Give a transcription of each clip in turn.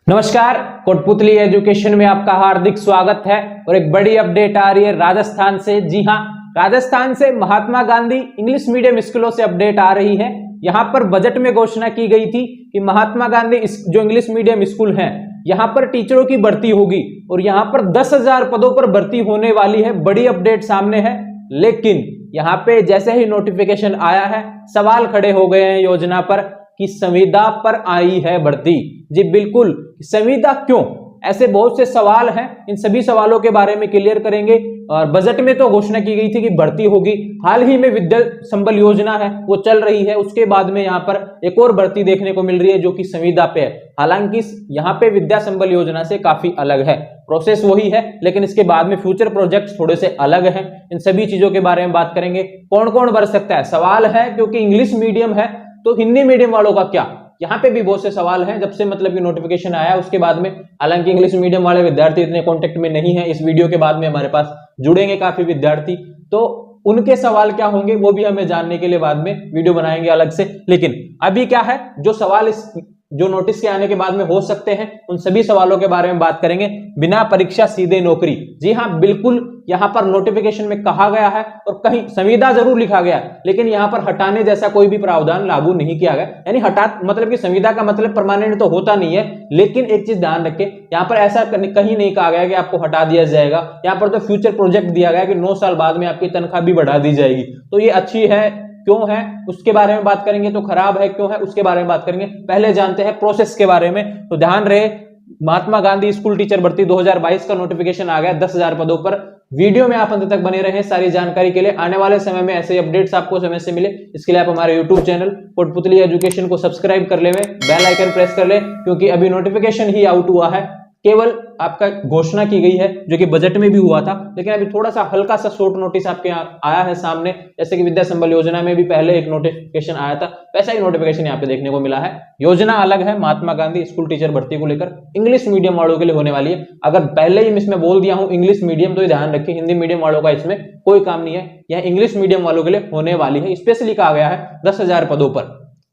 नमस्कार, कोटपुतली एजुकेशन में आपका हार्दिक स्वागत है। और एक बड़ी अपडेट आ रही है राजस्थान से। जी हां, राजस्थान से महात्मा गांधी इंग्लिश मीडियम स्कूलों से अपडेट आ रही है। यहां पर बजट में घोषणा की गई थी कि महात्मा गांधी जो इंग्लिश मीडियम स्कूल हैं, यहां पर टीचरों की भर्ती होगी और यहां पर 10,000 पदों पर भर्ती होने वाली है। बड़ी अपडेट सामने है, लेकिन यहां पे जैसे ही नोटिफिकेशन आया है, सवाल खड़े हो गए हैं योजना पर कि संविदा पर आई है भर्ती। जी बिल्कुल, संविदा क्यों? ऐसे बहुत से सवाल हैं, इन सभी सवालों के बारे में क्लियर करेंगे। और बजट में तो घोषणा की गई थी कि भर्ती होगी। हाल ही में विद्या संबल योजना है वो चल रही है, उसके बाद में यहाँ पर एक और भर्ती देखने को मिल रही है जो कि संविदा पे है। हालांकि यहाँ पे विद्या संबल योजना से काफी अलग है, प्रोसेस वही है, लेकिन इसके बाद में फ्यूचर प्रोजेक्ट्स थोड़े से अलग हैं। इन सभी चीजों के बारे में बात करेंगे। कौन कौन भर सकता है, सवाल है, क्योंकि इंग्लिश मीडियम है तो हिंदी मीडियम वालों का क्या, यहाँ पे भी बहुत से सवाल हैं जब से मतलब कि नोटिफिकेशन आया उसके बाद में। हालांकि इंग्लिश मीडियम वाले विद्यार्थी इतने कांटेक्ट में नहीं है, इस वीडियो के बाद में हमारे पास जुड़ेंगे काफी विद्यार्थी, तो उनके सवाल क्या होंगे वो भी हमें जानने के लिए बाद में वीडियो बनाएंगे अलग से। लेकिन अभी क्या है, जो सवाल इस जो नोटिस के आने के बाद में हो सकते हैं, उन सभी सवालों के बारे में बात करेंगे। बिना परीक्षा सीधे नौकरी, जी हाँ बिल्कुल, यहां पर नोटिफिकेशन में कहा गया है और कहीं संविदा जरूर लिखा गया है, लेकिन यहां पर हटाने जैसा कोई भी प्रावधान लागू नहीं किया गया। यानी हटा मतलब कि संविदा का मतलब परमानेंट तो होता नहीं है, लेकिन एक चीज ध्यान रखें, यहां पर ऐसा कहीं नहीं कहा गया कि आपको हटा दिया जाएगा। यहां पर तो फ्यूचर प्रोजेक्ट दिया गया कि 9 साल बाद में आपकी तनख्वाह भी बढ़ा दी जाएगी। तो ये अच्छी है, क्यों है उसके बारे में बात करेंगे। तो खराब है क्यों है उसके बारे में बात करेंगे। पहले जानते हैं प्रोसेस के बारे में। तो ध्यान रहे, महात्मा गांधी स्कूल टीचर भर्ती 2022 का नोटिफिकेशन आ गया 10,000 पदों पर। वीडियो में आप अंत तक बने रहें सारी जानकारी के लिए। आने वाले समय में ऐसे अपडेट्स आपको समय से मिले, इसके लिए आप हमारे यूट्यूब चैनल कोटपुतली एजुकेशन को सब्सक्राइब कर ले, बेल आइकन प्रेस कर ले, क्योंकि अभी नोटिफिकेशन ही आउट हुआ है। केवल आपका घोषणा की गई है जो कि बजट में भी हुआ था, लेकिन अभी थोड़ा सा हल्का सा शॉर्ट नोटिस आपके आया है सामने। जैसे कि विद्या संबल योजना में भी पहले एक नोटिफिकेशन आया था, वैसा ही नोटिफिकेशन यहाँ पे देखने को मिला है। योजना अलग है, महात्मा गांधी स्कूल टीचर भर्ती को लेकर इंग्लिश मीडियम वालों के लिए होने वाली है। अगर पहले ही इसमें बोल दिया हूं इंग्लिश मीडियम, तो ये ध्यान रखिए, हिंदी मीडियम वालों का इसमें कोई काम नहीं है। यह इंग्लिश मीडियम वालों के लिए होने वाली है, स्पेशली कहा गया है 10,000 पदों पर।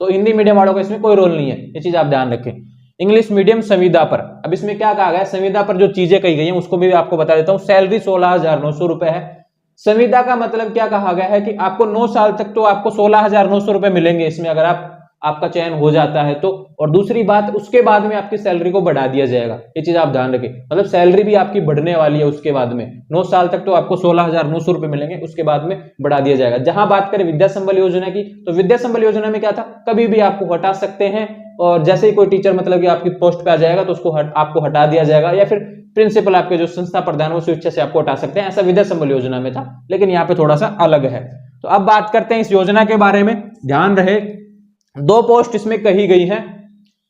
तो हिंदी मीडियम वालों का इसमें कोई रोल नहीं है, ये चीज आप ध्यान रखें। इंग्लिश मीडियम संविदा पर, अब इसमें क्या कहा गया है, संविदा पर जो चीजें कही गई हैं उसको भी आपको बता देता हूं। सैलरी 16,900 रुपए है। संविदा का मतलब क्या कहा गया है कि आपको 9 साल तक तो आपको 16,900 रुपए मिलेंगे इसमें, अगर आपका चयन हो जाता है तो। और दूसरी बात, उसके बाद में आपकी सैलरी को बढ़ा दिया जाएगा, ये चीज आप ध्यान रखें। मतलब सैलरी भी आपकी बढ़ने वाली है उसके बाद में। 9 साल तक तो आपको 16,900 रुपए मिलेंगे, उसके बाद में बढ़ा दिया जाएगा। जहां बात करें विद्या संबल योजना की, तो विद्या संबल योजना में क्या था, कभी भी आपको हटा सकते हैं, और जैसे ही कोई टीचर मतलब कि आपकी पोस्ट पे आ जाएगा तो उसको आपको हटा दिया जाएगा, या फिर प्रिंसिपल आपके जो संस्था प्रधान वो स्वेच्छा से आपको हटा सकते हैं। ऐसा विद्या संबल योजना में था, लेकिन यहाँ पे थोड़ा सा अलग है। तो अब बात करते हैं इस योजना के बारे में। ध्यान रहे, 2 पोस्ट इसमें कही गई है,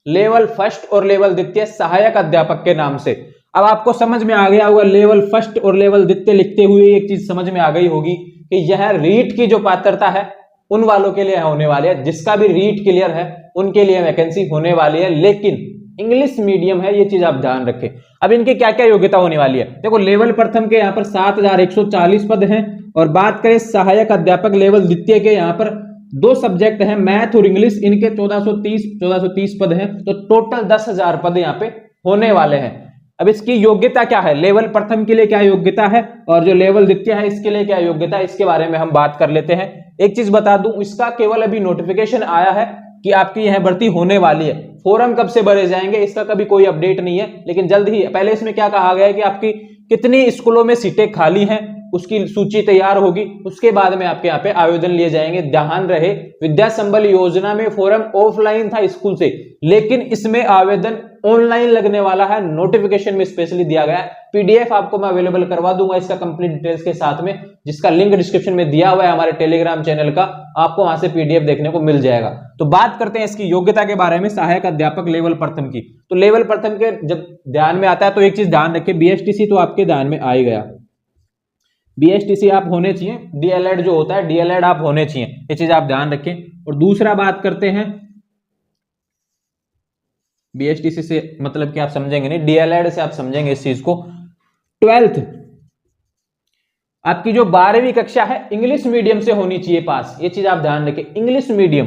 लेवल फर्स्ट और लेवल द्वितीय सहायक अध्यापक के नाम से। अब आपको समझ में आ गया होगा, लेवल फर्स्ट और लेवल द्वितीय लिखते हुए एक चीज समझ में आ गई होगी कि यह रीट की जो पात्रता है उन वालों के लिए होने वाली है। जिसका भी रीट क्लियर है उनके लिए वैकेंसी होने वाली है, लेकिन इंग्लिश मीडियम है, ये चीज आप ध्यान रखें। अब इनकी क्या क्या योग्यता होने वाली है, देखो लेवल प्रथम के यहाँ पर 7,140 पद हैं, और बात करें सहायक अध्यापक लेवल द्वितीय के यहाँ पर 2 सब्जेक्ट हैं, मैथ और इंग्लिश, इनके 1430 पद हैं। तो टोटल 10,000 पद यहाँ पे होने वाले हैं। अब इसकी योग्यता क्या है, लेवल प्रथम के लिए क्या योग्यता है और जो लेवल द्वितीय है इसके लिए क्या योग्यता है, इसके बारे में हम बात कर लेते हैं। एक चीज बता दूं, इसका केवल अभी नोटिफिकेशन आया है कि आपकी यह भर्ती होने वाली है। फॉर्म कब से भरे जाएंगे इसका कभी कोई अपडेट नहीं है, लेकिन जल्द ही। पहले इसमें क्या कहा गया है कि आपकी कितनी स्कूलों में सीटें खाली हैं उसकी सूची तैयार होगी, उसके बाद में आपके यहाँ पे आवेदन लिए जाएंगे। ध्यान रहे, विद्या संबल योजना में फॉर्म ऑफलाइन था स्कूल से, लेकिन इसमें आवेदन ऑनलाइन लगने वाला है। नोटिफिकेशन में स्पेशली दिया गया है। पीडीएफ आपको मैं अवेलेबल करवा दूंगा इसका कंप्लीट डिटेल्स के साथ में, जिसका लिंक डिस्क्रिप्शन में दिया हुआ है हमारे टेलीग्राम चैनल का, आपको वहां से पीडीएफ देखने को मिल जाएगा। तो बात करते हैं इसकी योग्यता के बारे में, सहायक अध्यापक लेवल प्रथम की। तो लेवल प्रथम के जब ध्यान में आता है तो एक चीज ध्यान रखें, बीएसटीसी तो आपके ध्यान में आ ही गया, बीएसटीसी आप होने चाहिए, डीएलएड जो होता है डीएलएड आप होने चाहिए, ये चीज आप ध्यान रखें। और दूसरा बात करते हैं, बीएसटीसी से मतलब कि आप समझेंगे नहीं, डीएलएड से आप समझेंगे इस चीज को। 12th आपकी जो 12वीं कक्षा है इंग्लिश मीडियम से होनी चाहिए पास, ये चीज आप ध्यान रखें। इंग्लिश मीडियम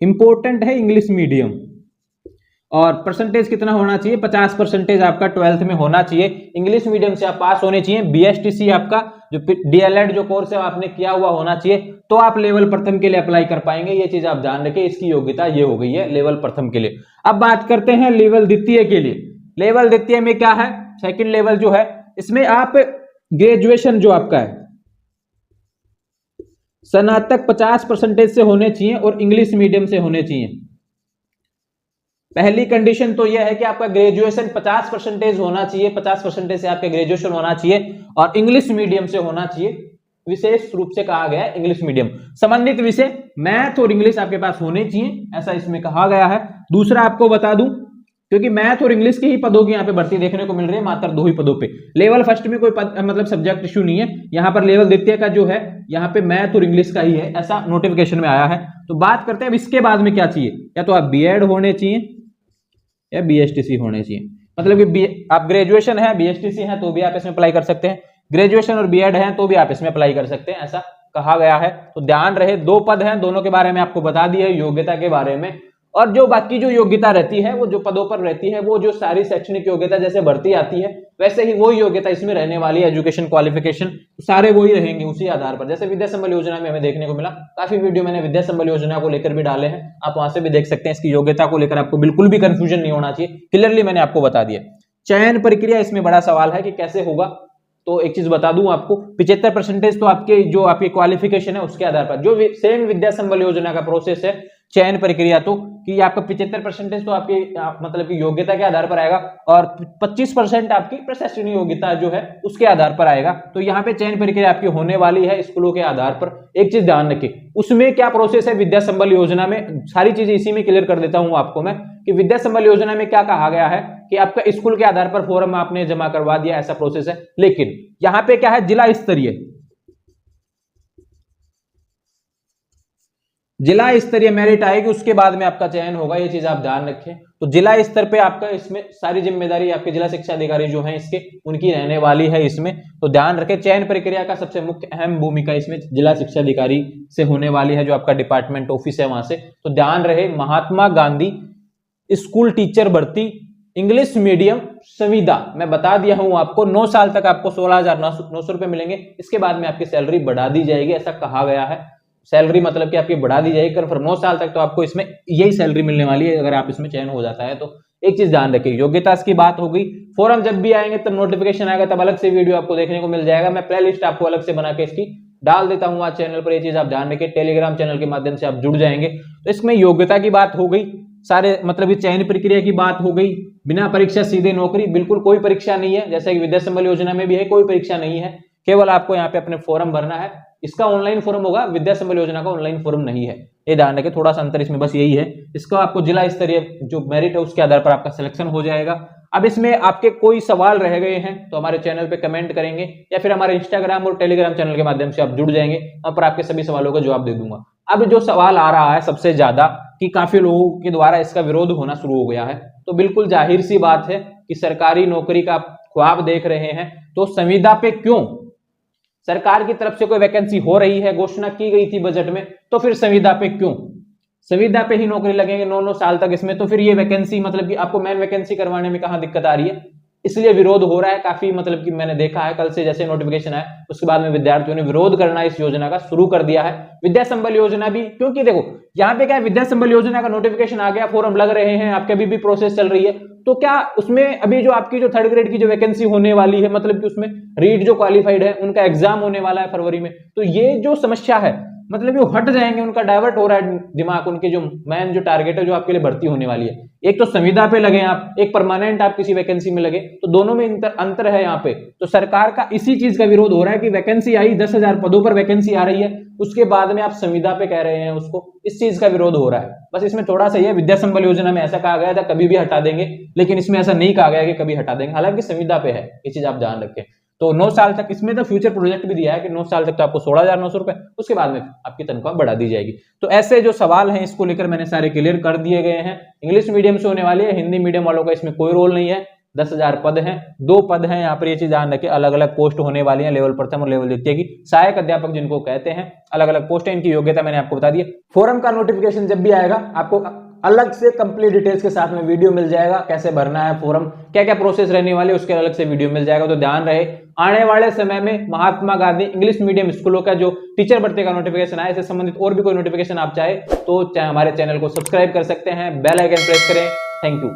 इंपॉर्टेंट है, इंग्लिश मीडियम। और परसेंटेज कितना होना चाहिए, 50% आपका 12th में होना चाहिए। इंग्लिश मीडियम से आप पास होने चाहिए। बीएसटीसी आपका जो डीएलएड जो कोर्स है आपने किया हुआ होना चाहिए, तो आप लेवल प्रथम के लिए अप्लाई कर पाएंगे। ये चीज आप ध्यान रखें, इसकी योग्यता ये हो गई है लेवल प्रथम के लिए। अब बात करते हैं लेवल द्वितीय के लिए। लेवल द्वितीय में क्या है, सेकंड लेवल जो है इसमें आप ग्रेजुएशन जो आपका है स्नातक 50% से होने चाहिए और इंग्लिश मीडियम से होने चाहिए। पहली कंडीशन तो यह है कि आपका ग्रेजुएशन 50% होना चाहिए, 50% से आपका ग्रेजुएशन होना चाहिए और इंग्लिश मीडियम से होना चाहिए। विशेष रूप से कहा गया है इंग्लिश मीडियम, संबंधित विषय मैथ और इंग्लिश आपके पास होने चाहिए, ऐसा इसमें कहा गया है। दूसरा आपको बता दूं, क्योंकि मैथ और इंग्लिश के ही पदों की यहाँ पे भर्ती देखने को मिल रही है, मात्र 2 ही पदों पे। लेवल फर्स्ट में कोई मतलब सब्जेक्ट इश्यू नहीं है, यहाँ पर लेवल द्वितीय का जो है यहाँ पे मैथ और इंग्लिश का ही है, ऐसा नोटिफिकेशन में आया है। तो बात करते हैं अब इसके बाद में क्या चाहिए, या तो आप बीएड होने चाहिए या बीएसटीसी होने चाहिए। मतलब कि आप ग्रेजुएशन है, बीएसटीसी है तो भी आप इसमें अप्लाई कर सकते हैं, ग्रेजुएशन और बीएड है तो भी आप इसमें अप्लाई कर सकते हैं, ऐसा कहा गया है। तो ध्यान रहे 2 पद हैं, दोनों के बारे में आपको बता दिया है, योग्यता के बारे में। और जो बाकी जो योग्यता रहती है वो जो पदों पर रहती है, वो जो सारी शैक्षणिक योग्यता जैसे भर्ती आती है वैसे ही वो योग्यता इसमें रहने वाली है। एजुकेशन क्वालिफिकेशन सारे वही रहेंगे उसी आधार पर। जैसे विद्या संबल योजना में हमें देखने को मिला, काफी वीडियो मैंने विद्या संबल योजना को लेकर भी डाले हैं, आप वहां से भी देख सकते हैं। इसकी योग्यता को लेकर आपको बिल्कुल भी कंफ्यूजन नहीं होना चाहिए, क्लियरली मैंने आपको बता दिया। चयन प्रक्रिया इसमें बड़ा सवाल है कि कैसे होगा, तो एक चीज बता दूं आपको, 75% तो आपके जो आपकी क्वालिफिकेशन है उसके आधार पर, जो सेम विद्या संबल योजना का प्रोसेस है चयन प्रक्रिया, तो कि आपका 75% तो आपकी मतलब कि योग्यता के आधार पर आएगा और 25% आपकी प्रशासनिक योग्यता जो है उसके आधार पर आएगा। तो यहाँ पे चयन प्रक्रिया आपकी होने वाली है स्कूलों के आधार पर। एक चीज ध्यान रखिए, उसमें क्या प्रोसेस है विद्या संबल योजना में, सारी चीजें इसी में क्लियर कर देता हूं आपको मैं कि विद्या संबल योजना में क्या कहा गया है कि आपका स्कूल के आधार पर फॉर्म आपने जमा करवा दिया, ऐसा प्रोसेस है। लेकिन यहाँ पे क्या है, जिला स्तरीय मेरिट आएगी, उसके बाद में आपका चयन होगा, ये चीज आप ध्यान रखें। तो जिला स्तर पे आपका इसमें सारी जिम्मेदारी आपके जिला शिक्षा अधिकारी जो हैं इसके उनकी रहने वाली है इसमें। तो ध्यान रखें, चयन प्रक्रिया का सबसे मुख्य अहम भूमिका इसमें जिला शिक्षा अधिकारी से होने वाली है, जो आपका डिपार्टमेंट ऑफिस है वहां से। तो ध्यान रहे, महात्मा गांधी स्कूल टीचर भर्ती इंग्लिश मीडियम संविदा मैं बता दिया हूं आपको, 9 साल तक आपको 16,900 रुपए मिलेंगे। इसके बाद में आपकी सैलरी बढ़ा दी जाएगी, ऐसा कहा गया है। सैलरी मतलब कि आपकी बढ़ा दी जाएगी कन्फर्म, 9 साल तक तो आपको इसमें यही सैलरी मिलने वाली है अगर आप इसमें चयन हो जाता है तो। एक चीज ध्यान रखिए, योग्यता की बात हो गई। फॉर्म जब भी आएंगे तब नोटिफिकेशन आएगा तब अलग से वीडियो आपको देखने को मिल जाएगा, मैं प्ले लिस्ट आपको अलग से बना के इसकी डाल देता हूं आज चैनल पर। ये चीज आप ध्यान रखिए, टेलीग्राम चैनल के माध्यम से आप जुड़ जाएंगे। तो इसमें योग्यता की बात हो गई, सारे मतलब चयन प्रक्रिया की बात हो गई। बिना परीक्षा सीधे नौकरी, बिल्कुल कोई परीक्षा नहीं है, जैसे कि विद्या संबल योजना में भी है, कोई परीक्षा नहीं है, केवल आपको यहाँ पे अपने फॉर्म भरना है। इसका ऑनलाइन फॉर्म होगा, विद्या संबल योजना का ऑनलाइन फॉर्म नहीं है, ये ध्यान रखें। थोड़ा सा अंतर इसमें बस यही है, इसका आपको जिला स्तरीय जो मेरिट है उसके आधार पर आपका सिलेक्शन हो जाएगा। अब इसमें आपके कोई सवाल रह गए हैं तो हमारे चैनल पे कमेंट करेंगे या फिर हमारे इंस्टाग्राम और टेलीग्राम चैनल के माध्यम से आप जुड़ जाएंगे, वहां पर आपके सभी सवालों का जवाब दे दूंगा। अब जो सवाल आ रहा है सबसे ज्यादा कि काफी लोगों के द्वारा इसका विरोध होना शुरू हो गया है, तो बिल्कुल जाहिर सी बात है कि सरकारी नौकरी का ख्वाब देख रहे हैं तो संविदा पे क्यों, सरकार की तरफ से कोई वैकेंसी हो रही है, घोषणा की गई थी बजट में, तो फिर संविदा पे क्यों, संविदा पे ही नौकरी लगेंगे 9-9 साल तक इसमें, तो फिर ये वैकेंसी मतलब कि आपको मेन वैकेंसी करवाने में कहां दिक्कत आ रही है, इसलिए विरोध हो रहा है काफी। मतलब कि मैंने देखा है कल से जैसे नोटिफिकेशन आया उसके बाद में विद्यार्थियों ने विरोध करना इस योजना का शुरू कर दिया है। विद्या संबल योजना भी, क्योंकि देखो यहाँ पे क्या है, विद्या संबल योजना का नोटिफिकेशन आ गया, फॉर्म लग रहे हैं, आपके अभी भी प्रोसेस चल रही है, तो क्या उसमें अभी जो आपकी जो 3rd ग्रेड की जो वैकेंसी होने वाली है, मतलब कि उसमें रीट जो क्वालिफाइड है उनका एग्जाम होने वाला है फरवरी में, तो ये जो समस्या है मतलब वो हट जाएंगे, उनका डाइवर्ट हो रहा है दिमाग, उनके जो मेन जो टारगेट है जो आपके लिए भर्ती होने वाली है, एक तो संविदा पे लगे आप, एक परमानेंट आप किसी वैकेंसी में लगे, तो दोनों में अंतर है यहाँ पे। तो सरकार का इसी चीज का विरोध हो रहा है कि वैकेंसी आई, 10,000 पदों पर वैकेंसी आ रही है, उसके बाद में आप संविदा पे कह रहे हैं उसको, इस चीज का विरोध हो रहा है। बस इसमें थोड़ा सा ये विद्या संबल योजना में ऐसा कहा गया था कभी भी हटा देंगे, लेकिन इसमें ऐसा नहीं कहा गया कि कभी हटा देंगे, हालांकि संविदा पे है, ये चीज आप ध्यान रखें। तो 9 साल तक इसमें तो फ्यूचर प्रोजेक्ट भी दिया है कि 9 साल तक तो आपको 16,900 रुपए, उसके बाद में आपकी तनख्वाह बढ़ा दी जाएगी। तो ऐसे जो सवाल हैं इसको लेकर मैंने सारे क्लियर कर दिए गए हैं। इंग्लिश मीडियम से होने वाली है, हिंदी मीडियम वालों का इसमें कोई रोल नहीं है। 10,000 पद हैं, 2 पद हैं यहाँ पर, ये चीज ध्यान रखें, अलग अलग पोस्ट होने वाली है, लेवल प्रथम और लेवल द्वितीय की, सहायक अध्यापक जिनको कहते हैं, अलग अलग पोस्ट है, इनकी योग्यता मैंने आपको बता दी। फॉरम का नोटिफिकेशन जब भी आएगा आपको अलग से कंप्लीट डिटेल्स के साथ में वीडियो मिल जाएगा, कैसे भरना है फॉर्म, क्या क्या प्रोसेस रहने वाली है उसके अलग से वीडियो मिल जाएगा। तो ध्यान रहे आने वाले समय में महात्मा गांधी इंग्लिश मीडियम स्कूलों का जो टीचर भर्ती का नोटिफिकेशन आया, इससे संबंधित और भी कोई नोटिफिकेशन आप चाहे तो हमारे चैनल को सब्सक्राइब कर सकते हैं, बेल आइकन प्रेस करें। Thank you.